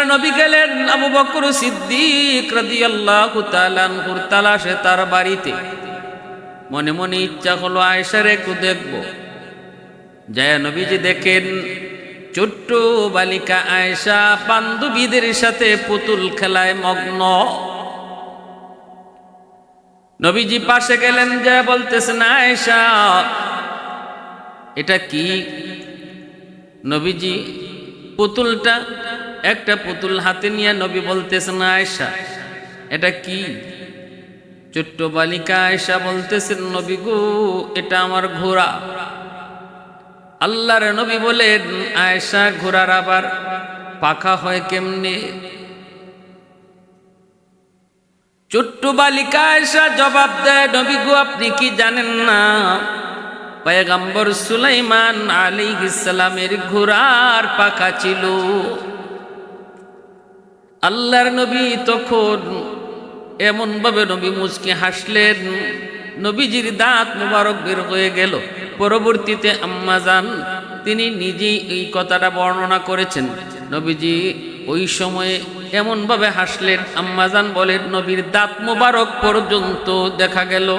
আল্লাহর নবী গেলেন আবু বকর সিদ্দিক রাদিয়াল্লাহু তাআলা আনহুর তালাশে তার বাড়িতে। মনে মনে ইচ্ছা হলো আয়েশার একটু দেখব। যায় নবীজি দেখেন ছোট্ট বালিকা আয়েশা বান্ধবীদের সাথে পুতুল খেলায় মগ্ন। নবীজি পাশে গেলেন, যায় বলতেছেন, আয়েশা এটা কি? নবীজি পুতুলটা, একটা পুতুল হাতে নিয়ে নবী বলতেছেন, আয়েশা এটা কি? ছোট্ট বালিকা আয়েশা বলতেছেন, নবী গো এটা আমার ঘোড়া। আল্লাহর নবী বলেন, আয়েশা ঘোড়ার আবার পাখা হয় কেমনে? ছোট্ট বালিকা আয়েশা জবাব দেয়, নবী গো আপনি কি জানেন না পয়গম্বর সুলাইমান আলাইহিস সালামের ঘোড়ার পাখা ছিল। আল্লাহর নবী তখন এমন ভাবে নবী মুচকি হাসলেন, নবীজির দাঁত মুবারক বের হয়ে গেল। পরবর্তীতে আম্মা জান তিনি নিজেই এই কথাটা বর্ণনা করেছেন। নবীজি ওই সময়ে এমন ভাবে হাসলেন, আম্মা জান বলেন নবীর দাঁত মুবারক পর্যন্ত দেখা গেল।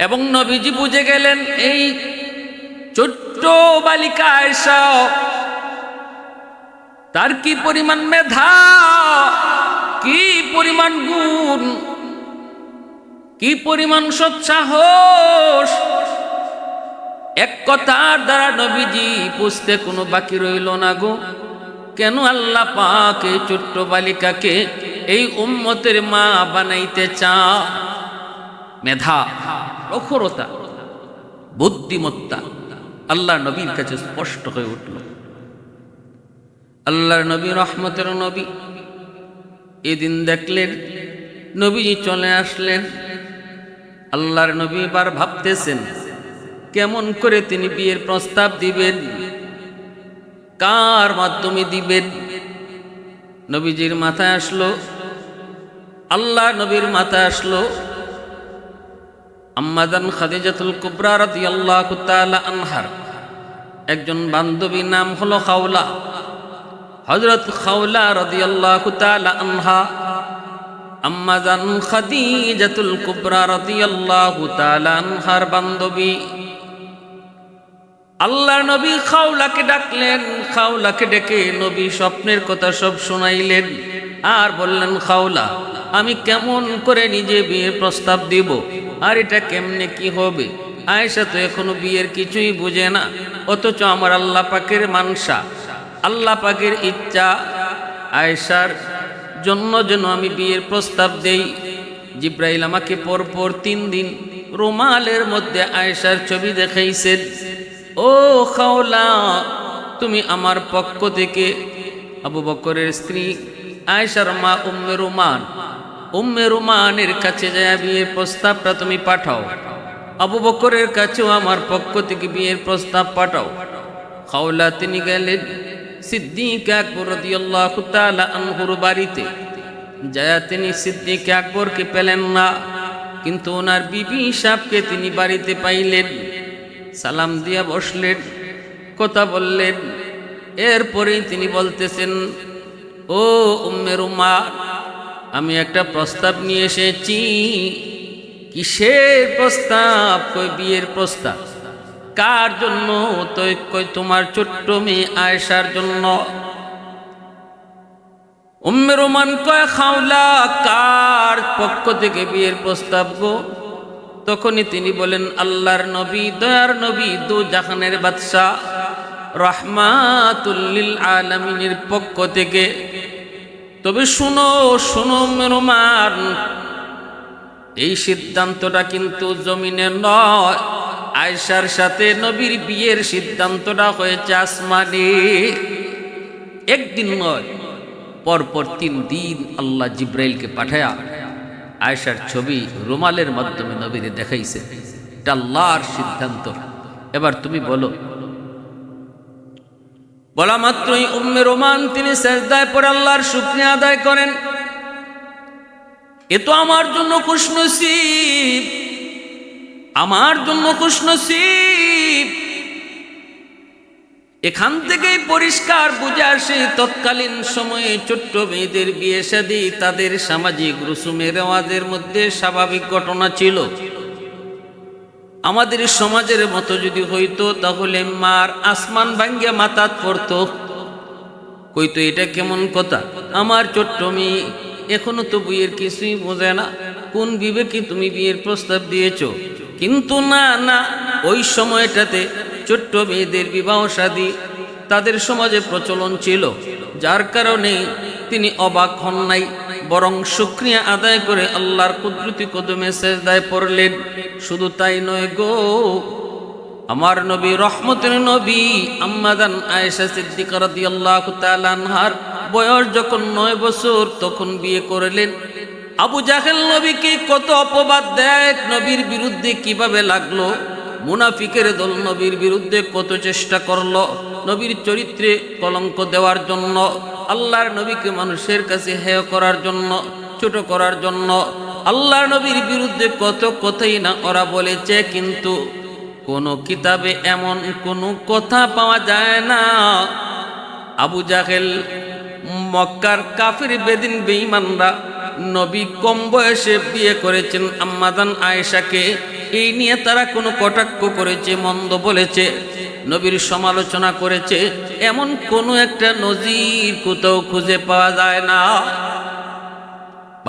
এবং নবীজি বুঝে গেলেন এই ছোট্ট বালিকা আয়েশা তার কি পরিমাণ মেধা, কি পরিমাণ গুণ, কি পরিমাণ সৎসাহস। এক কথার দ্বারা নবীজি বুঝতে কোনো বাকি রইল না গো, কেন আল্লাহ পাক এই ছোট্ট বালিকাকে এই উম্মতের মা বানাইতে চায়। মেধা, প্রখরতা, বুদ্ধিমত্তা আল্লাহ নবীর কাছে স্পষ্ট হয়ে উঠল। আল্লাহর নবী রহমতের নবী এদিন দেখলেন নবীজি চলে আসলেন। আল্লাহর নবী এবার ভাবতেছেন কেমন করে তিনি বিয়ের প্রস্তাব দিবেন, কার মাধ্যমে দিবেন। নবীজির মাথায় আসলো, আল্লাহ নবীর মাথায় আসলো আম্মা জান খাদিজাতুল কুবরা রাদিয়াল্লাহু তাআলা আনহার একজন বান্ধবী, নাম হলো খাওলা। হযরত খাওলা রাদিয়াল্লাহু তাআলা আনহা আম্মা জান খাদিজাতুল কুবরা রাদিয়াল্লাহু তাআলা আনহার বান্ধবী। আল্লাহর নবী খাওলাকে ডাকলেন, খাওলাকে ডেকে নবী স্বপ্নের কথা সব শোনাইলেন আর বললেন, খাওলা আমি কেমন করে নিজে বিয়ের প্রস্তাব দিব, আর এটা কেমনে কি হবে? আয়েশা তো এখনো বিয়ের কিছুই বুঝে না, অথচ আমার আল্লাহ পাকের মানসা, আল্লাহ পাকের ইচ্ছা আয়েশার জন্য যেন আমি বিয়ের প্রস্তাব দেই। জিব্রাইল আমাকে পরপর 3 দিন রুমালের মধ্যে আয়েশার ছবি দেখাইছেন। ও খাওলা তুমি আমার পক্ষ থেকে আবু বকরের স্ত্রী আয়েশার মা উম্মে রুমানের কাছে যায় বিয়ের প্রস্তাবটা তুমি পাঠাও। আবু বকরের কাছেও আমার পক্ষ থেকে বিয়ের প্রস্তাব পাঠাও। খাওলা তিনি গেলেন সিদ্দিক আকবর রাদিয়াল্লাহু তাআলা আনহুর বাড়িতে। যায় তিনি সিদ্দিক আকবরকে পেলেন না, কিন্তু ওনার বিবি সাহেবকে তিনি বাড়িতে পাইলেন। সালাম দিয়া বসলেন, কথা বললেন। এরপরেই তিনি বলতেছেন, ও উম্মে রুমান আমি একটা প্রস্তাব নিয়ে এসেছি। কিসের প্রস্তাব? কই বিয়ের প্রস্তাব। কার জন্য? তো কই তোমার ছোট্ট মেয়ে আয়েশার জন্য। উম্মে রুমান কয়, খাওলা কার পক্ষ থেকে বিয়ের প্রস্তাব গো? তখনই তিনি বলেন, আল্লাহর নবী, দয়ার নবী, দু জাহানের বাদশাহ রাহমাতুল লিল আলামিনের পক্ষ থেকে। তবে শুনো শুনো মেরুমান, এই সিদ্ধান্তটা কিন্তু জমিনে নয়। আয়েশার সাথে নবীর বিয়ের সিদ্ধান্তটা হয়েছে আসমানে। একদিন নয়, পরপর 3 দিন আল্লাহ জিব্রাইলকে পাঠায়া আয়েশার ছবি রুমালের মাধ্যমে নবীরে দেখাইছে। এটা আল্লাহর সিদ্ধান্ত। এবার তুমি বলো। বলা মাত্রই উম্মে রোমান তিনি সেজদায় পড়ে আল্লাহর শুকরিয়া আদায় করেন। এ তো আমার জন্য খুশনসিব, আমার জন্য খুশনসিব। এখান থেকেই পরিষ্কার বুঝে আসে তৎকালীন সময়ে ছোট্ট মেয়েদের বিয়ে শাদী তাদের সামাজিক রসুমের রেওয়াজের মধ্যে স্বাভাবিক ঘটনা ছিল। আমাদের সমাজের মতো যদি হইতো তাহলে মার আসমান ভাঙ্গিয়া মাথাত পড়তো, কইতো এটা কেমন কথা, আমার ছোট্ট মেয়ে এখনো তো বিয়ের কিছুই বোঝে না, কোন বিবেকে তুমি বিয়ের প্রস্তাব দিয়েছো। কিন্তু না না, ওই সময়টাতে ছোট্ট মেয়েদের বিবাহ শাদী তাদের সমাজে প্রচলন ছিল, যার কারণে তিনি অবাক হন নাই, বরং শুকরিয়া আদায় করে আল্লাহর কুদরতি কদমে সেজদায় পড়লেন। শুধু তাই নয় গো, আমার নবী রহমতের নবী আম্মাদান আয়েশা সিদ্দিকা রাদিয়াল্লাহু তাআলা আনহার বয়স যখন 9 বছর তখন বিয়ে করলেন। আবু জাহেল নবীকে কত অপবাদ দেয়, নবীর বিরুদ্ধে কিভাবে লাগলো, মুনাফিকের দল নবীর বিরুদ্ধে কত চেষ্টা করলো নবীর চরিত্রে কলঙ্ক দেওয়ার জন্য, আল্লাহর নবীকে মানুষের কাছে হেয় করার জন্য, ছোট করার জন্য। আল্লাহর নবীর বিরুদ্ধে কত কথাই না ওরা বলেছে, কিন্তু কোন কিতাবে এমন কোনো কথা পাওয়া যায় না আবু জাহেল মক্কার কাফির বেদিন বেঈমানরা নবী কম বয়সে বিয়ে করেছেন আম্মাদান আয়েশাকে, এই নিয়ে তারা কোনো কটাক্ষ করেছে, মন্দ বলেছে, নবীর সমালোচনা করেছে, এমন কোনো একটা নজির কোথাও খুঁজে পাওয়া যায় না।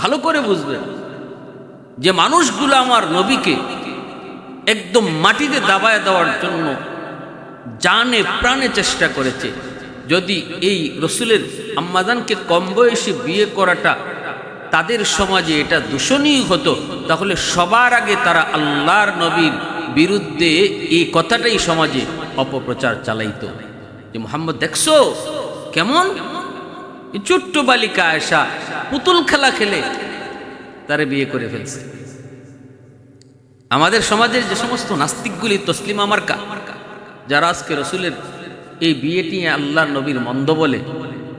ভালো করে বুঝবেন যে মানুষগুলো আমার নবীকে একদম মাটিতে দাবায় দেওয়ার জন্য জানে প্রাণে চেষ্টা করেছে। যদি এই রসুলের আম্মাদানকে কম বয়সে বিয়ে করাটা তাদের সমাজে এটা দূষণীয় হতো, তাহলে সবার আগে তারা আল্লাহর নবীর বিরুদ্ধে এই কথাটাই সমাজে অপপ্রচার চালাইতো যে মুহাম্মদ দেখছো কেমন ছোট্ট বালিকা আয়েশা পুতুল খেলা খেলে তারে বিয়ে করে ফেলছে। আমাদের সমাজের যে সমস্ত নাস্তিকগুলি তসলিমা মার্কা, যারা আজকে রসুলের এই বিয়েটি আল্লাহর নবীর মন্দ বলে,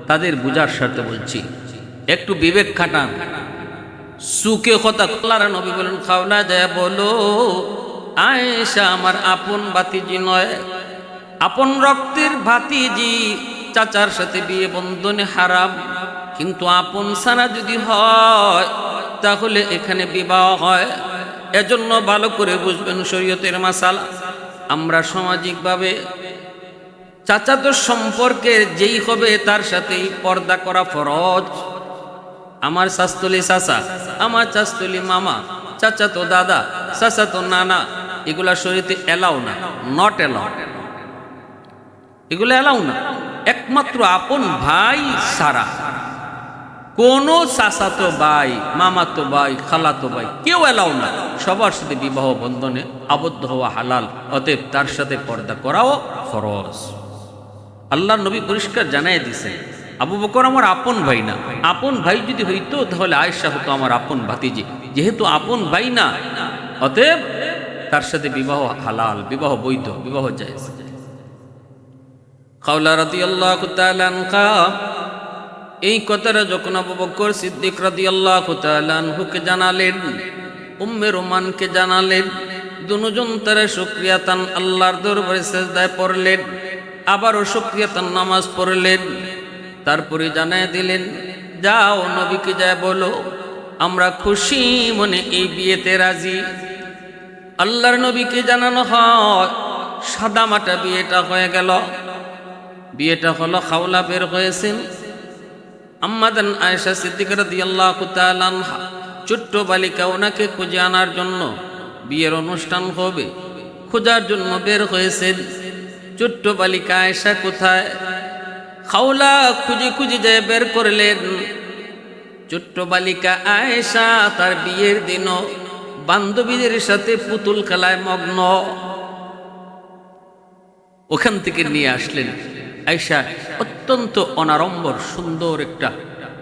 তাদের বুঝার স্বার্থে বলছি, একটু বিবেক খাটান, সুকে কথা। আল্লাহর নবী বলেন, খাওলা যায় বলো আয়েশা আমার আপন ভাতিজি নয়, আপন রক্তের ভাতিজি, চাচার সাথে বিয়ে বন্ধনে হারাম, কিন্তু আপন সারা যদি হয় তাহলে এখানে বিবাহ হয়। এজন্য ভালো করে বুঝবেন শরীয়তের মাসালা। আমরা সামাজিকভাবে চাচাতো সম্পর্কের যেই হবে তার সাথেই পর্দা করা ফরজ। আমার শাস্তলি চাচা, আমার চাস্তলি মামা, চাচাতো দাদা, চাচাতো নানা, এগুলা শরীয়তে এলাও না, নট এলাও, এগুলো এলাও না। একমাত্র আপন ভাই সারা, কোনো চাচাতো ভাই, মামাতো ভাই, খালাতো ভাই কেউ এলাও না। সবার সাথে বিবাহ বন্ধনে আবদ্ধ হওয়া হালাল, অতএব তার সাথে পর্দা করাও ফরজ। আল্লাহর নবী পরিষ্কার জানাই দিয়েছেন, আবু বকর আমার আপন ভাই না, আপন ভাই যদি হইতো তাহলে আয়েশা হতো আমার আপন ভাতিজি, যেহেতু আপন ভাই না অতএব তার সাথে বিবাহ হালাল, বিবাহ বৈধ, বিবাহ জায়েজ। খাওলা রাদিয়াল্লাহু তাআলা আনহা এই কথাটা যখন আবু বকর সিদ্দিক রাদিয়াল্লাহু তাআলা আনহুকে জানালেন, উম্মে রোমানকে জানালেন, দুজন তারা শুকরিয়াতান আল্লাহর দরবারে সিজদায় পড়লেন, আবারও শুকরিয়াতান নামাজ পড়লেন, তারপরে জানায় দিলেন, যাও নবীকে যায় বলো আমরা খুশি মনে এই বিয়েতে রাজি। আল্লাহর নবীকে জানানো হয়, সাদা মাটা বিয়েটা হয়ে গেল। বিয়েটা হলো, খাওলা বের হয়েছেন, আম্মাদান আয়েশা সিদ্দিকা রাদিয়াল্লাহু তাআলা আনহা ছোট্ট বালিকা ওনাকে খুঁজে আনার জন্য, বিয়ের অনুষ্ঠান হবে খোঁজার জন্য বের হয়েছেন। ছোট্ট বালিকা আয়েশা কোথায়? খাওলা খুঁজে খুঁজে যায় বের করলেন। ছোট্ট বালিকা আয়েশা তার বিয়ের দিনও বান্ধবীদের সাথে পুতুল খেলায় মগ্ন। ওখান থেকে নিয়ে আসলেন আয়েশা অত্যন্ত অনাড়ম্বর সুন্দর একটা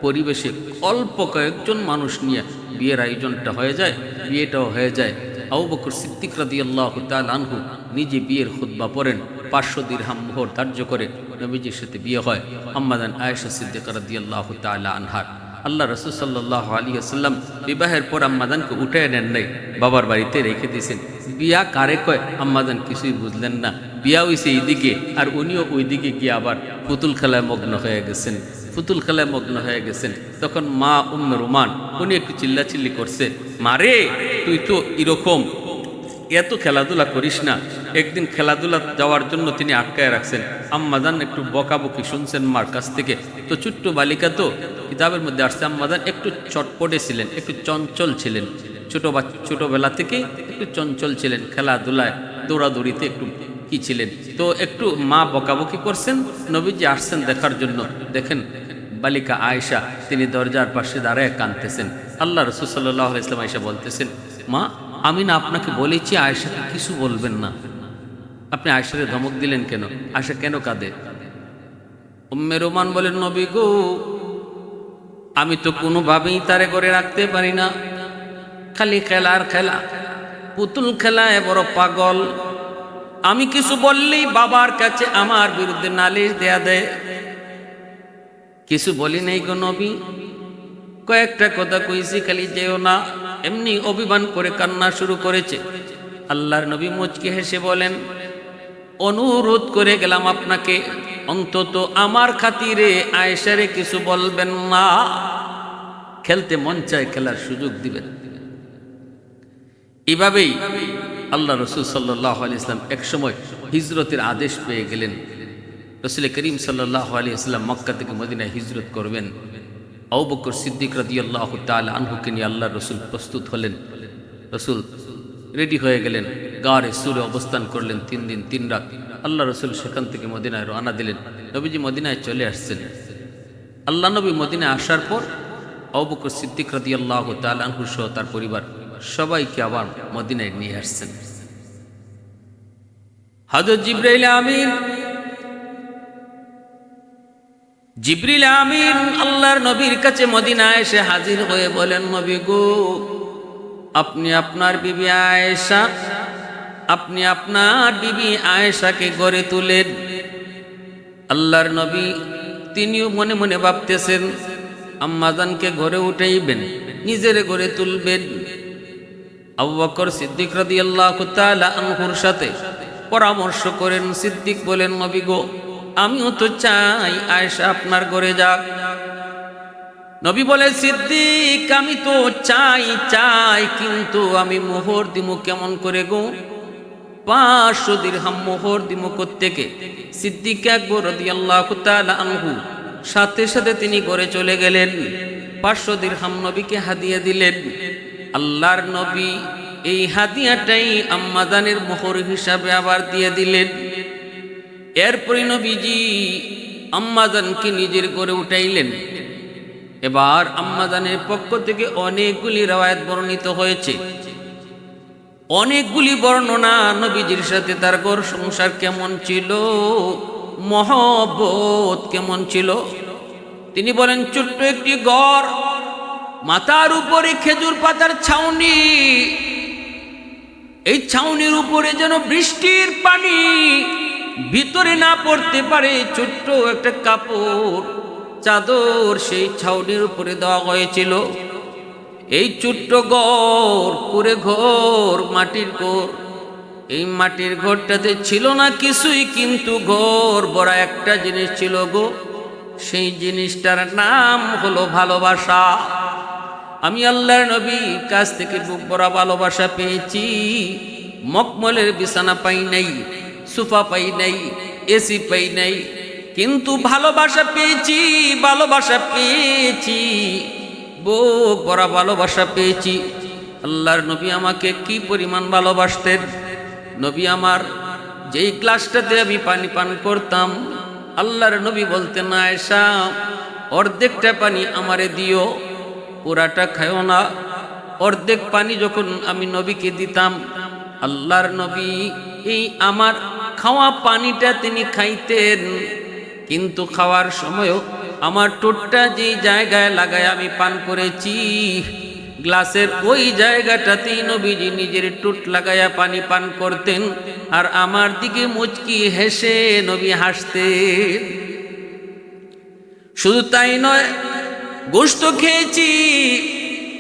পরিবেশে, অল্প কয়েকজন মানুষ নিয়ে বিয়ের আয়োজনটা হয়ে যায়, বিয়েটাও হয়ে যায়। আবু বকর সিদ্দিক রাদিয়াল্লাহু তাআলা আনহু নিজে বিয়ের খুতবা পড়েন, 500 দিরহাম মোহর ধার্য করে নবীজির সাথে বিয়ে হয় আম্মাদান আয়েশা সিদ্দিকা রাদিয়াল্লাহু তাআলা আনহার। আল্লাহ রাসূল সাল্লাল্লাহু আলাইহি ওয়াসাল্লাম বিবাহের পর আম্মাদানকে উঠে নেন নাই, বাবার বাড়িতে রেখে দিয়েছেন। বিয়া কারে কয় আম্মাদান কিছুই বুঝলেন না, বিয়া হইছে এইদিকে আর উনিও ওইদিকে গিয়ে আবার পুতুল খেলায় মগ্ন হয়ে গেছেন, পুতুল খেলায় মগ্ন হয়ে গেছেন। তখন মা উম্মে রুমান উনি একটু চিল্লাচিল্লি করছে, মারে তুই তো এরকম এত খেলাধুলা করিস না। একদিন খেলাধুলা যাওয়ার জন্য তিনি আটকায় রাখছেন। আম্মাজান একটু বকাবকি শুনছেন মার কাছ থেকে। তো ছোট্ট বালিকা তো কিতাবের মধ্যে আসছে আম্মাজান একটু চটপটে ছিলেন, একটু চঞ্চল ছিলেন, ছোটবেলা থেকে একটু চঞ্চল ছিলেন, খেলাধুলায় দৌড়াদৌড়িতে একটু কি ছিলেন। তো একটু মা বকাবকি করছেন, নবীজি আসছেন দেখার জন্য। দেখেন বালিকা আয়েশা তিনি দরজার পাশে দাঁড়ায় কাঁদতেছেন। আল্লাহ রাসূল সাল্লাল্লাহু আলাইহি ওয়াসাল্লাম আয়েশা বলতেছেন, মা আমি না আপনাকে বলেছি আয়েশাকে কিছু বলবেন না, আপনি আয়েশাকে ধমক দিলেন কেন? আয়েশা কেন কাঁদে? উম্মে রোমান বলেন, নবী গো আমি তো কোনোভাবেই তারে করে রাখতে পারি না, খালি খেলার খেলা, পুতুল খেলায় বড় পাগল। আমি কিছু বললেই বাবার কাছে আমার বিরুদ্ধে নালিশ দেয়া দেয়। কিছু বলি নাই গো নবী, কয়েকটা কথা কইছি, খালি যেও না। এমনি অভিমান করে কান্না শুরু করেছে। আল্লাহর নবী মুচকি হেসে বলেন, অনুরোধ করে গেলাম আপনাকে অন্তত আমার খাতিরে আয়েশারে কিছু বলবেন না, খেলতে মন চায় খেলার সুযোগ দিবেন। এভাবেই আল্লাহ রাসূল সাল্লাল্লাহু আলাইহি ওয়াসাল্লাম একসময় হিজরতের আদেশ পেয়ে গেলেন। রাসূল করিম সাল্লাল্লাহু আলাইহি ওয়াসাল্লাম মক্কা থেকে মদিনায় হিজরত করবেন। আবু বকর সিদ্দিক রাদিয়াল্লাহু তাআলা আনহুকে নিয়ে আল্লাহর রাসূল প্রস্তুত হলেন। রাসূল রেডি হয়ে গেলেন, গারে সুরে অবস্থান করলেন 3 দিন 3 রাত। আল্লাহ রাসূল সেখান থেকে মদিনায় রওনা দিলেন। নবীজি মদিনায় চলে আসছেন। আল্লাহ নবী মদিনায় আসার পর আবু বকর সিদ্দিক রাদিয়াল্লাহু তাআলা আনহু সহ তার পরিবার সবাইকে আবার মদিনায় নিয়ে আসছেন। হযরত জিবরিল আমিন আল্লাহর নবীর কাছে মদিনায় এসে হাজির হয়ে বলেন, নবী গো আপনি আপনার বিবি আয়েশাকে গড়ে তুলেন। আল্লাহর নবী তিনিও মনে মনে ভাবতেছেন আম্মাজানকে ঘরে উঠাইবেন, নিজেরে গড়ে তুলবেন। আবু বকর সিদ্দিক রাদিয়াল্লাহু তাআলা আনহুর সাথে পরামর্শ করেন। সিদ্দিক বলেন, নবী গো আমিও তো চাই আয়েশা আপনার ঘরে যাক। নবী বলে, সিদ্দিক আমি তো চাই কিন্তু আমি মোহর দিমু কেমন করে গো? 500 দিরহাম মোহর দিমু কোত্থেকে? সিদ্দিক আকবর রাদিয়াল্লাহু তাআলা আনহু সাথে সাথে তিনি ঘরে চলে গেলেন। 500 দিরহাম নবীকে হাদিয়া দিলেন। আল্লাহর নবী এই হাদিয়াটাই আম্মাজানের মোহর হিসাবে আবার দিয়ে দিলেন। এরপরে নবীজি আম্মাজানকে নিজের ঘরে উঠাইলেন। এবার আম্মাজানের পক্ষ থেকে অনেকগুলি রওয়ায়াত বর্ণিত হয়েছে, অনেকগুলি বর্ণনা নবীজির সাথে তার ঘর সংসার কেমন ছিল, মহব্বত কেমন ছিল। তিনি বলেন, ছোট্ট একটি ঘর, মাথার উপরে খেজুর পাতার ছাউনি, এই ছাউনির উপরে যেন বৃষ্টির পানি ভিতরে না পড়তে পারে, ছোট্ট একটা কাপড় চাদর সেই ছাউনির উপরে দেওয়া হয়েছিল। এই ছোট্ট ঘর, পুরে ঘর, মাটির ঘর। এই মাটির ঘরটাতে ছিল না কিছুই, কিন্তু ঘর ভরা একটা জিনিস ছিল গো। সেই জিনিসটার নাম হলো ভালোবাসা। আমি আল্লাহর নবীর কাছ থেকে বুক ভরা ভালোবাসা পেয়েছি। মকমলের বিছানা পাই নাই, সোফা পাই নাই, এসি পাই নাই, কিন্তু ভালোবাসা পেয়েছি, ভালোবাসা পেয়েছি, বুক ভরা ভালোবাসা পেয়েছি। আল্লাহর নবী আমাকে কি পরিমাণ ভালোবাসতেন। নবী আমার যেই গ্লাসটাতে আমি পানি পান করতাম, আল্লাহর নবী বলতেন, আয়েশা অর্ধেকটা পানি আমারে দিও, পুরাটা খায়ও না। অর্ধেক পানি যখন আমি নবীকে দিতাম, আল্লাহর নবী এই আমার খাওয়া পানিটা তিনি খাইতেন, কিন্তু খাওয়ার সময়ও আমার ঠোঁটটা যেই জায়গায় লাগায় আমি পান করেছি, গ্লাসের ওই জায়গাটাতেই নবীজি নিজের ঠোঁট লাগায়া পানি পান করতেন। আর আমার দিকে মুচকি হেসে নবী হাসতেন। শুধু তাই নয়, গোশত খেয়েছি।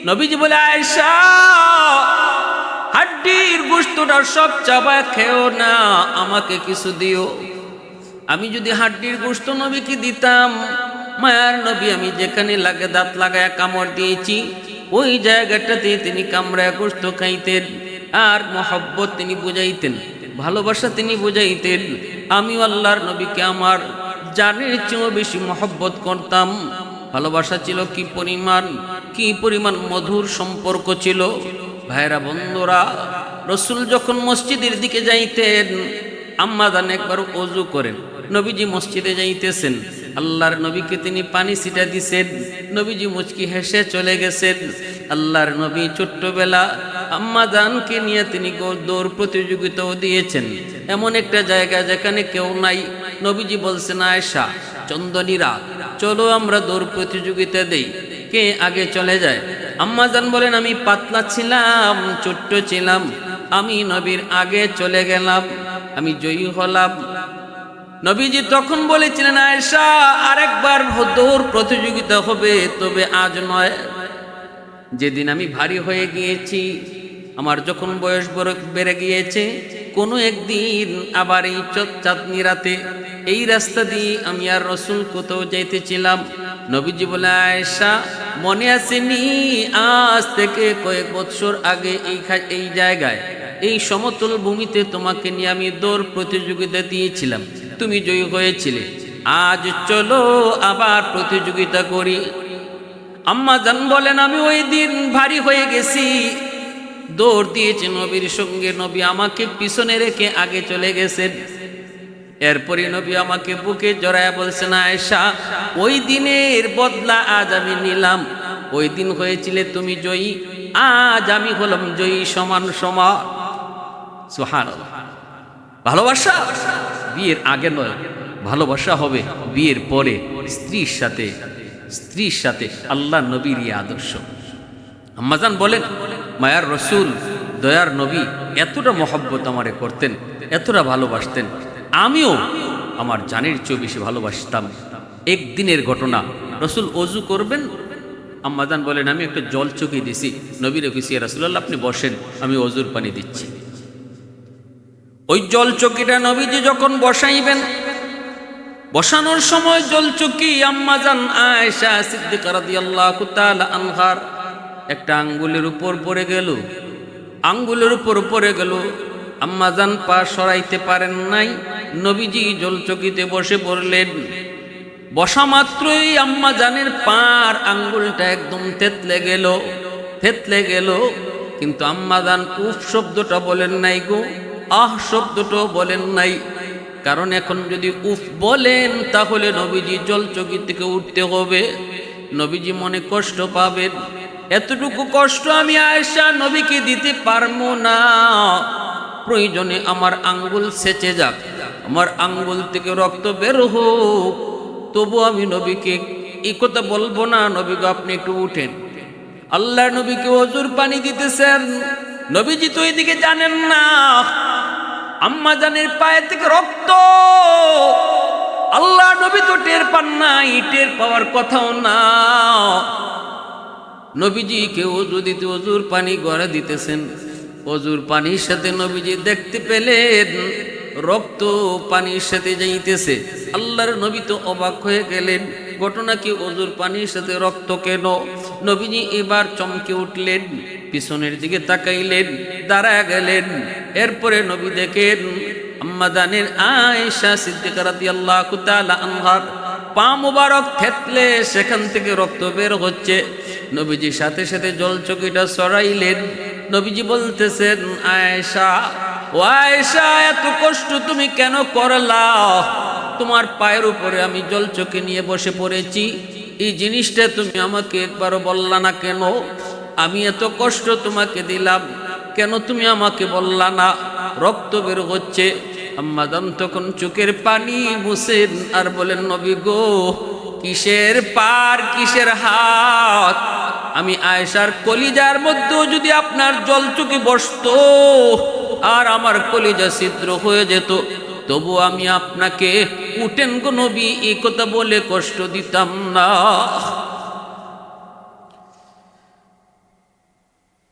নবীজি বলে, আয়েশা হাড্ডির গোশতটা সব চাবায় খেও না, আমাকে কিছু দিও। আমি যদি হাড্ডির গোশত নবীকে দিতাম, মায়ার নবী আমি যেখানে লাগে দাঁত লাগায় কামড় দিয়েছি ওই জায়গাটাতে তিনি কামড়ায় গোশত খাইতেন। আর মহব্বত তিনি বুঝাইতেন, ভালোবাসা তিনি বুঝাইতেন। আমিও আল্লাহর নবীকে আমার জানের চেয়েও বেশি মহব্বত করতাম। ভালোবাসা ছিল কি পরিমাণ মধুর সম্পর্ক ছিল। ভাইরা বন্ধুরা, রসুল যখন মসজিদের দিকে যাইতেন, আম্মা জান একবার ওযু করেন, নবীজি মসজিদে যাইতেছেন, আল্লাহর নবীকে তিনি পানি ছিটা দিছেন, নবীজি মুচকি হেসে চলে গেছেন। আল্লাহর নবী ছোট্টবেলা আম্মা জানকে নিয়ে তিনি দৌড় প্রতিযোগিতাও দিয়েছেন এমন একটা জায়গা যেখানে কেউ নাই। নবীজি বলছেন, আয়েশা, চন্দনীরা, চলো আমরা দৌড় প্রতিযোগিতা দেই, কে আগে চলে যায়। আম্মা জান বলেন, আমি পাতলা ছিলাম, ছোট্ট ছিলাম, আমি নবীর আগে চলে গেলাম, আমি জয়ী হলাম। নবীজি তখন বলেছিলেন, আয়েশা, আরেকবার দৌড় প্রতিযোগিতা হবে, তবে আজ নয়। যেদিন আমি ভারী হয়ে গিয়েছি, আমার যখন বয়স বেড়ে গিয়েছে, কোনো একদিন আবার এই চাঁদনি রাতে এই রাস্তা দিয়ে আমি আর রসুল কোথাও যাইতেছিলাম। নবীজি বলে, আয়েশা, মনে আসেনি আজ থেকে কয়েক বছর আগে এই জায়গায় এই সমতল ভূমিতে তোমাকে নিয়ে আমি দৌড় প্রতিযোগিতা দিয়েছিলাম, তুমি জয়ী হয়েছিলে, আজ চলো আবার প্রতিযোগিতা করি। আম্মা জান বলেন, আমি ওই দিন ভারী হয়ে গেছি, দৌড় দিয়েছি নবীর সঙ্গে, নবী আমাকে পিছনে রেখে আগে চলে গেছেন। এরপরে নবী আমাকে বুকে জড়ায় বলছেন, আয়েশা, ওই দিনের বদলা আজ আমি নিলাম। ওই দিন হয়েছিলে তুমি জয়ী, আজ আমি হলাম জয়ী, সমান সমান। সুবহানাল্লাহ। ভালোবাসা বিয়ের আগে নয়, ভালোবাসা হবে বিয়ের পরে, স্ত্রীর সাথে আল্লাহ নবীর এই আদর্শ। আম্মাজান বলেন, মায়ার রসুল দয়ার নবী এতটা মহব্বত আমারে করতেন, এতটা ভালোবাসতেন, আমিও আমার জানের চেয়েও বেশি ভালোবাসতাম। একদিনের ঘটনা, রসুল অজু করবেন, আম্মাজান বলেন, আমি একটা জল চকি দিছি, নবীর কইছি, ইয়া রাসূলুল্লাহ আপনি বসেন, আমি অজুর পানি দিচ্ছি। ওই জল চকিটা নবীজি যখন বসাইবেন, বসানোর সময় জল চকি আম্মাজান আয়েশা সিদ্দিকা রাদিয়াল্লাহু তাআলা আনহার একটা আঙ্গুলের উপর পড়ে গেল। আম্মাজান পা সরাইতে পারেন নাই, নবীজি জল চকিতে বসে পড়লেন। বসা মাত্রই আম্মাজানের পার আঙ্গুলটা একদম থেতলে গেল, কিন্তু আম্মাজান উফ শব্দটা বলেন নাই গো, আহ শব্দটাও বলেন নাই। কারণ এখন যদি উফ বলেন তাহলে নবীজি জল চকি থেকে উঠতে হবে, নবীজি মনে কষ্ট পাবেন। এতটুকু কষ্ট আমি আয়েশা নবীকে দিতে পারবো না। প্রয়োজনে আমার আঙ্গুল সেচে যাক, আমার আঙ্গুল থেকে রক্ত বের হোক, তবু আমি নবীকে এই কথা বলবো না, নবী গো আপনি একটু উঠেন। আল্লাহ নবীকে ওযুর পানি দিতেছেন, নবীজি তো এদিকে জানেন না আম্মা জানের পায়ে থেকে রক্ত। আল্লাহ নবী তো টের পান নাই, টের পাওয়ার কথাও না। নবীজিকে ওযু দিতে ওযুর পানি গড়ে দিতেছেন, ওযুর পানির সাথে নবীজি দেখতে পেলেন রক্ত পানির সাথে যাইতেছে। আল্লাহর নবী তো অবাক হয়ে গেলেন, ঘটনা কি, ওযুর পানির সাথে রক্ত কেন? নবীজি এবার চমকে উঠলেন, পিছনের দিকে তাকাইলেন, দাঁড়ায় গেলেন। এরপরে নবী দেখেন আম্মা জানের আয়েশা সিদ্দিকা রাদিয়াল্লাহু তাআলা আনহার পা মুবারক থেতলে সেখান থেকে রক্ত বের হচ্ছে। নবীজি সাথে সাথে জল চকিটা সরাইলেন। নবীজি বলতেছেন, আয়েশা, ও আয়েশা, এত কষ্ট তুমি কেন করলা? তোমার পায়ের উপরে আমি জল চকি নিয়ে বসে পড়েছি, এই জিনিসটা তুমি আমাকে একবারও বললা না কেন? আমি এত কষ্ট তোমাকে দিলাম, কেন তুমি আমাকে বললা না? রক্ত বের হচ্ছে। আম্মা জান তখন চোখের পানি মুছেন আর বলেন, নবী গো, কিসের পার কিসের হাত? আমি আয়েশার কলিজার মধ্যেও যদি আপনার জল চোখে বসতো আর আমার কলিজা ছিদ্র হয়ে যেত, তবু আমি আপনাকে উঠেন গো নবী এই কথা বলে কষ্ট দিতাম না।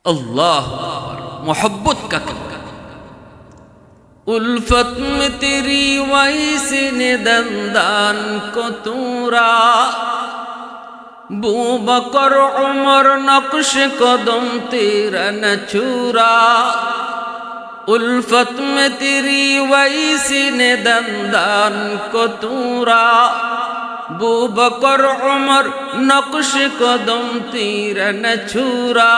আল্লাহ मोहब्बत काके बोले? उल्फत में तेरी वैसे ने दंदान को तूरा, बू बकर उमर नक्श कदम तेरा न छूरा। उल्फत में तेरी वैसे ने दंदान को तूरा, बू बकर उमर नक्श कदम तेरा न छूरा।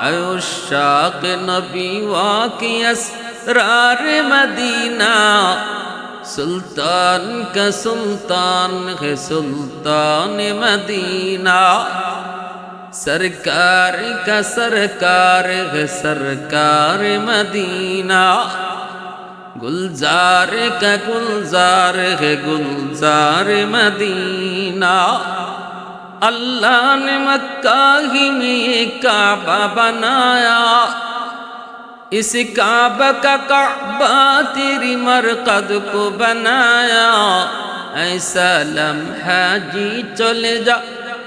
अयुशाक नबी वाकी असरार मदीना, सुल्तान का सुल्तान है सुल्तान मदीना। सरकार का सरकार है सरकार मदीना, गुलजार का गुलजार है गुलजार मदीना। अल्लाह ने मक्का ही में काबा बनाया, इस काबा का काबा तेरी मरकद को बनाया। ऐसा लम्हा जी चले जा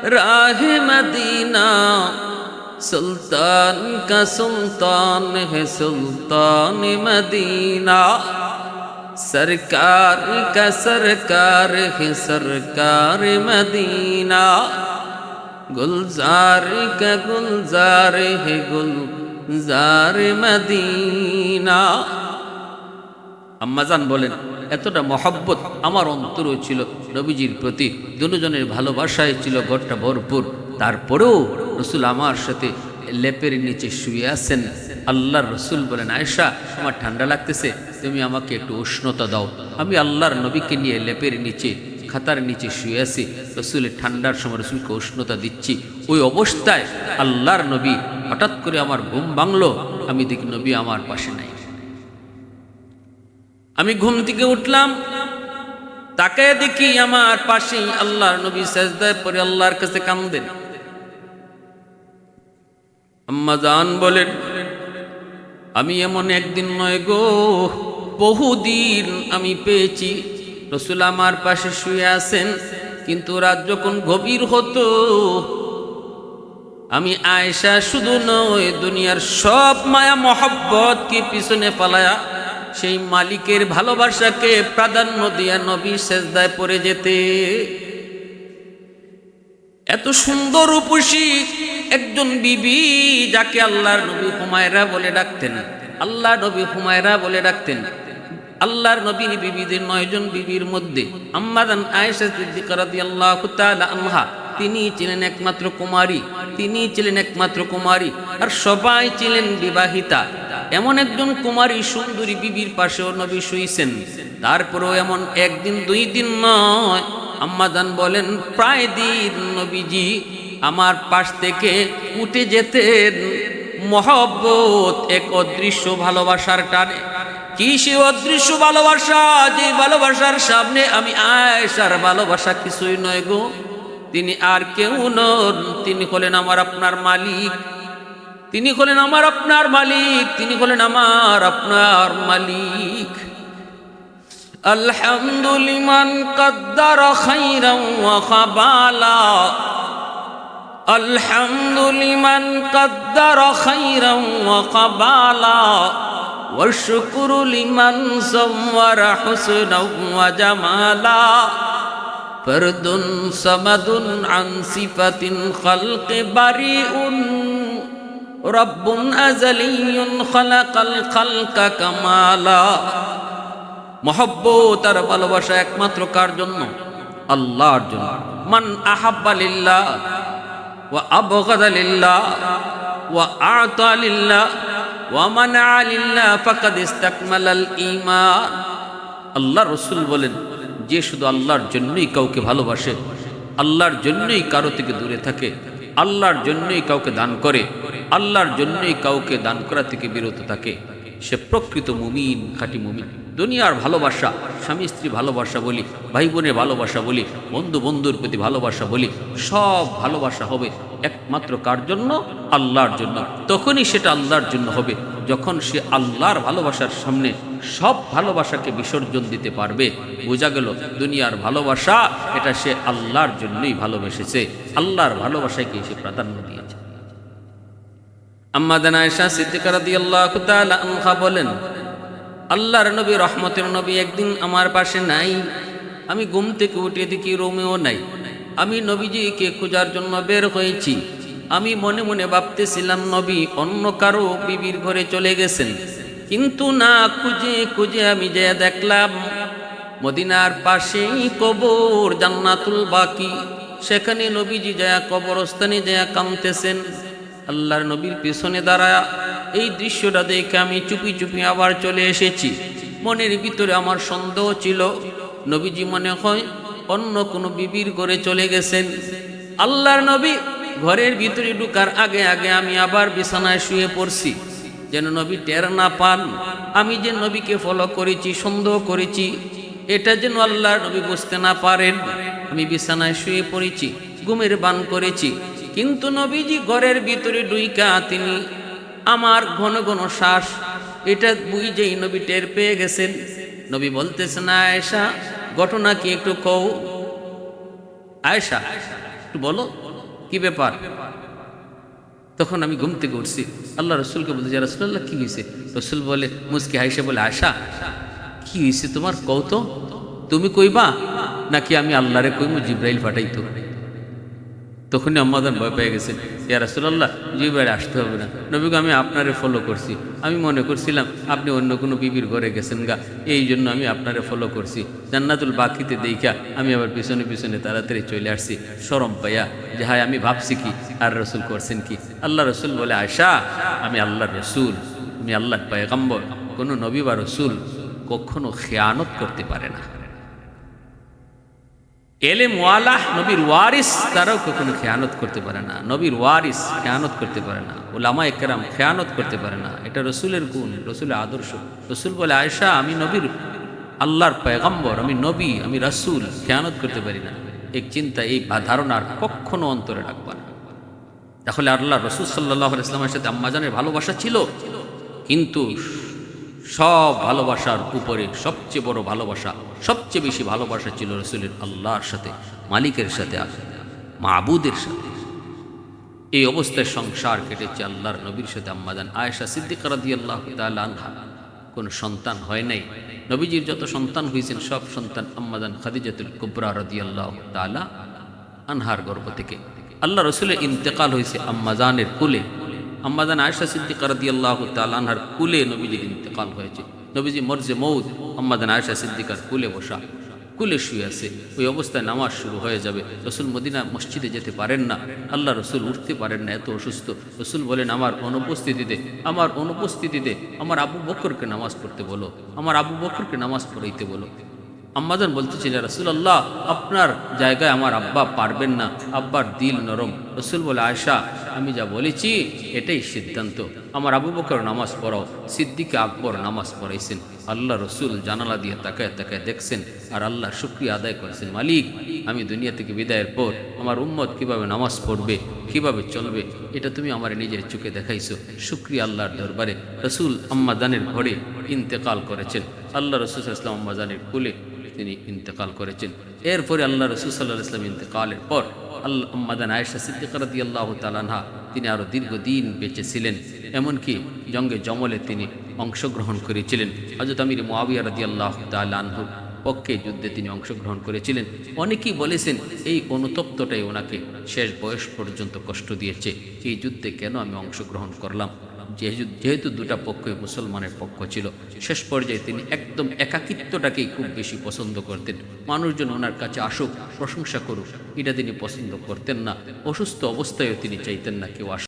राह मदीना, सुल्तान का सुल्तान है सुल्तान मदीना। सरकार का सरकार है सरकार मदीना, गुलजार का गुलजार है गुलजार मदीना। আম্মাজান বলেন এতটা মহব্বত আমার অন্তরও ছিল নবীজির প্রতি, দুজনের ভালোবাসায় ছিল ঘরটা ভরপুর। তারপরেও রসুল আমার সাথে লেপের নিচে শুয়ে আছেন। আল্লাহর রসুল বলেন, আয়েশা আমার ঠান্ডা লাগতেছে, তুমি আমাকে একটু উষ্ণতা দাও। আমি আল্লাহর নবীকে নিয়ে লেপের নিচে খাতার নিচে শুয়ে আছি, রসুলের ঠান্ডার সময় রসুলকে উষ্ণতা দিচ্ছি। ওই অবস্থায় আল্লাহর নবী হঠাৎ করে আমার ঘুম ভাঙলো, আমি দেখি নবী আমার পাশে নাই। আমি ঘুম থেকে উঠলাম, তাকায় দেখি আমার পাশে আল্লাহর নবী সাজদায় পড়ে আল্লাহর কাছে কাঁদেন। আম্মা জান বলেন, আমি এমন একদিন নয় গো, বহুদিন আমি পেয়েছি রসুল আমার পাশে শুয়ে আছেন, কিন্তু রাত যখন গভীর হতো আমি আয়েশা শুধু নয় দুনিয়ার সব মায়া মহব্বত কি পিছনে পালায়া সেই মালিকের ভালোবাসাকে প্রাধান্য দিয়া নবী সেজদায় পড়ে যেতে। এত সুন্দর রূপসী একজন বিবি যাকে আল্লাহর নবী হুমায়রা বলে ডাকতেন, আল্লাহ নবী হুমায়রা বলে ডাকতেন। আল্লাহর নবীর বিবিদের 9 জন বিবির মধ্যে আম্মা জান আয়েশা সিদ্দিকা রাদিয়াল্লাহু তাআলা আনহা তিনি ছিলেন একমাত্র কুমারী, তিনি ছিলেন একমাত্র কুমারী, আর সবাই ছিলেন বিবাহিতা। এমন একজন কুমারী সুন্দরী বিবির পাশেও নবী শুইছেন। তারপরেও এমন একদিন 2 দিন নয়, আম্মা জান বলেন প্রায় দিন নবীজি আমার পাশ থেকে উঠে যেতেন মহব্বত এক অদৃশ্য ভালোবাসার টানে। কি সে অদৃশ্য ভালোবাসা, যে ভালোবাসার সামনে আমি আয়েশার ভালোবাসা কিছুই নয় গো। তিনি আর কেউ নন, তিনি হলেন আমার আপনার মালিক, তিনি হলেন আমার আপনার মালিক, তিনি হলেন আমার আপনার মালিক। আলহামদুলিমান কদ্দারা খাইরান ওয়া খাবালা, আলহামদুলিমান কদ্দারা খাইরান ওয়া খাবালা, ওয়া শুকরু লিমান সাওয়ারা হুসনাও ওয়া জামালা। ফরদুন সামাদুন আন সিফাতিন খালকি বারিউন, রব্বুন আযালিয়ুন খালাকাল খালকা কামালা। মহব্বত আর ভালোবাসা একমাত্র কার জন্য? আল্লাহর জন্য। মান আহাব্বা লিল্লাহ ওয়া আবগাদা লিল্লাহ ওয়া আ'তা লিল্লাহ ওয়া মানআ লিল্লাহ ফাকাদ ইসতাকমালাল ঈমান। আল্লাহ রাসূল বলেন, যে শুধু আল্লাহর জন্যই কাউকে ভালোবাসে, আল্লাহর জন্যই কারো থেকে দূরে থাকে, আল্লাহর জন্যই কাউকে দান করে, আল্লাহর জন্যই কাউকে দান করা থেকে বিরত থাকে, সে প্রকৃত মুমিন, খাঁটি মুমিন। দুনিয়ার ভালোবাসা, স্বামী স্ত্রী ভালোবাসা বলি, ভাই বোনের ভালোবাসা বলি, বন্ধু বন্ধুর প্রতি ভালোবাসা বলি, সব ভালোবাসা হবে একমাত্র কার জন্য? আল্লাহর জন্য। তখনই সেটা আল্লাহর জন্য হবে যখন সে আল্লাহর ভালোবাসার সামনে সব ভালোবাসাকে বিসর্জন দিতে পারবে। বোঝা গেল দুনিয়ার ভালোবাসা এটা সে আল্লাহর জন্যই ভালোবেসেছে, আল্লাহর ভালোবাসাকে সে প্রাধান্য দিয়েছে। আম্মা জান আয়েশা সিদ্দিকা রাদিয়াল্লাহু তাআলা আনহা বলেন, আল্লাহর নবী রহমতের নবী একদিন আমার পাশে নাই। আমি ঘুম থেকে উঠে দেখি রুমেও নাই। আমি নবীজিকে খোঁজার জন্য বের হয়েছি। আমি মনে মনে ভাবতেছিলাম নবী অন্য কারো বিবির ঘরে চলে গেছেন, কিন্তু না, খুঁজে খুঁজে আমি যে দেখলাম মদিনার পাশেই কবর জান্নাতুল বাকি, সেখানে নবীজি যায় কবরস্থানে যায় কাঁদতেছেন। আল্লাহর নবীর পেছনে দাঁড়ায় এই দৃশ্যটা দেখে আমি চুপি চুপি আবার চলে এসেছি। মনের ভিতরে আমার সন্দেহ ছিল নবীজি মনে হয় অন্য কোনো বিবির ঘরে চলে গেছেন। আল্লাহর নবী ঘরের ভিতরে ঢুকার আগে আগে আমি আবার বিছানায় শুয়ে পড়ছি, যেন নবী টের না পান আমি যে নবীকে ফলো করেছি, সন্দেহ করেছি, এটা যেন আল্লাহর নবী বুঝতে না পারেন। আমি বিছানায় শুয়ে পড়েছি, ঘুমের বান করেছি, কিন্তু নবীজি ঘরের ভিতরে ঢুইকা তিনি আমার ঘন ঘন শ্বাস, এটা বুঝেই নবী টের পেয়ে গেছেন। নবী বলতেছেন, আয়েশা ঘটনা কি একটু কও, আয়েশা একটু বলো কি ব্যাপার। তখন আমি ঘুম থেকে উঠছি, আল্লাহ রসুলকে বলতে যে রাসূলুল্লাহ কি হয়েছে। রসুল বলে মুস্কি হাইসে বলে, আয়েশা কি হয়েছে তোমার কও তো, তুমি কইবা নাকি আমি আল্লাহরে কইমু জিব্রাইল পাঠাইতো। তখনই আম্মা জান ভয় পেয়ে গেছে, ইয়া রাসূলুল্লাহ জিব্রাইল আসতে হবে না, নবীকে আমি আপনারে ফলো করছি, আমি মনে করছিলাম আপনি অন্য কোনো বিবির ঘরে গেছেন গা, এই জন্য আমি আপনারে ফলো করছি। জান্নাতুল বাকিতে দেইখা আমি আবার পিছনে পিছনে তাড়াতাড়ি চলে আসছি শরম পাইয়া যে হায় আমি ভাবছি কি আর রসুল করছেন কি। আল্লাহ রসুল বলে, আয়েশা আমি আল্লাহর রসুল, আমি আল্লাহর পয়গম্বর, কোনো নবী বা রসুল কখনো খেয়ানত করতে পারে না। এলেম ওয়ালাহ নবীর ওয়ারিস তারাও কখনো খেয়ানত করতে পারে না, নবীর ওয়ারিস খেয়ানত করতে পারে না, উলামায়ে কেরাম খেয়ানত করতে পারে না। এটা রসুলের গুণ, রসুলের আদর্শ। রসুল বলে, আয়েশা আমি নবীর আল্লাহর পয়গম্বর, আমি নবী, আমি রসুল, খেয়ানত করতে পারি না। এক চিন্তা, এই ধারণার কখনো অন্তরে রাখবা না। তাহলে আল্লাহ রসুল সাল্লাল্লাহু আলাইহি ওয়াসাল্লামের সাথে আম্মাজানের ভালোবাসা ছিল, কিন্তু সব ভালোবাসার উপরে সবচেয়ে বড় ভালোবাসা, সবচেয়ে বেশি ভালোবাসা ছিল রসুলের আল্লাহর সাথে, মালিকের সাথে, মাবুদের সাথে। এই অবস্থায় সংসার কেটেছে আল্লাহর নবীর সাথে। আম্মা জান আয়েশা সিদ্দিকা রাদিয়াল্লাহু তাআলা আনহা কোনো সন্তান হয় নাই। নবীজির যত সন্তান হয়েছেন সব সন্তান আম্মা জান খাদিজাতুল কুবরা রাদিয়াল্লাহু তাআলা আনহার গর্ভ থেকে। আল্লাহ রসুলের ইন্তেকাল হয়েছে আম্মা জানের কুলে। আম্মা জান আয়েশা সিদ্দিকা রাদিয়াল্লাহু তাআলা আনহার কুলে নবীজির ইন্তেকাল হয়েছে। নবীজি মরজে মৌত আম্মা জান আয়েশা সিদ্দিকার কুলে বসা, কুলে শুয়ে আছে। ওই অবস্থায় নামাজ শুরু হয়ে যাবে। রসুল মদিনা মসজিদে যেতে পারেন না, আল্লাহ রসুল উঠতে পারেন না, এত অসুস্থ। রসুল বলেন, আমার অনুপস্থিতিতে আমার আবু বকরকে নামাজ পড়তে বলো, আমার আবু বকরকে নামাজ পড়াইতে বলো। আম্মাজান বলতেছিলেন, রাসূলুল্লাহ আপনার জায়গায় আমার আব্বা পারবেন না, আব্বার দিল নরম। রসুল বলে, আয়েশা আমি যা বলেছি এটাই সিদ্ধান্ত, আমার আবু বকর নামাজ পড়াও। সিদ্দিক আকবর নামাজ পড়াইছেন। আল্লাহ রসুল জানালা দিয়ে তাকায় তাকায় দেখছেন আর আল্লাহ শুকরিয়া আদায় করেছেন, মালিক আমি দুনিয়া থেকে বিদায়ের পর আমার উম্মত কিভাবে নামাজ পড়বে, কিভাবে চলবে, এটা তুমি আমার নিজের চোখে দেখাইছো। শুকরিয়া আল্লাহর দরবারে। রসুল আম্মাজানের ঘরে ইন্তেকাল করেছেন। আল্লাহ রসুল ইসলাম আম্মাজানের কুলে তিনি ইন্তেকাল করেছেন। এরপরে আল্লাহ রসুল সাল্লাল্লাহু আলাইহি ওয়াসাল্লাম ইন্তেকালের পর আম্মা জান আয়েশা সিদ্দিকা রাদিয়াল্লাহু তাআলা আনহা তিনি আরও দীর্ঘদিন বেঁচে ছিলেন। এমনকি জঙ্গে জমলে তিনি অংশগ্রহণ করেছিলেন। হযরত আমির মুআবিয়া রাদিয়াল্লাহু তাআলা আনহুর পক্ষে যুদ্ধে তিনি অংশগ্রহণ করেছিলেন। অনেকেই বলেছেন এই অনুতপ্তটাই ওনাকে শেষ বয়স পর্যন্ত কষ্ট দিয়েছে। এই যুদ্ধে কেন আমি অংশগ্রহণ করলাম, যেহেতু দুটা পক্ষই মুসলমানের পক্ষ ছিল। শেষ পর্যায়ে তিনি একদম একাকিত্বটাকেই খুব বেশি পছন্দ করতেন। মানুষজন ওনার কাছে আসুক, প্রশংসা করুক, এটা তিনি পছন্দ করতেন না। অসুস্থ অবস্থায়ও তিনি চাইতেন না কেউ আসুক।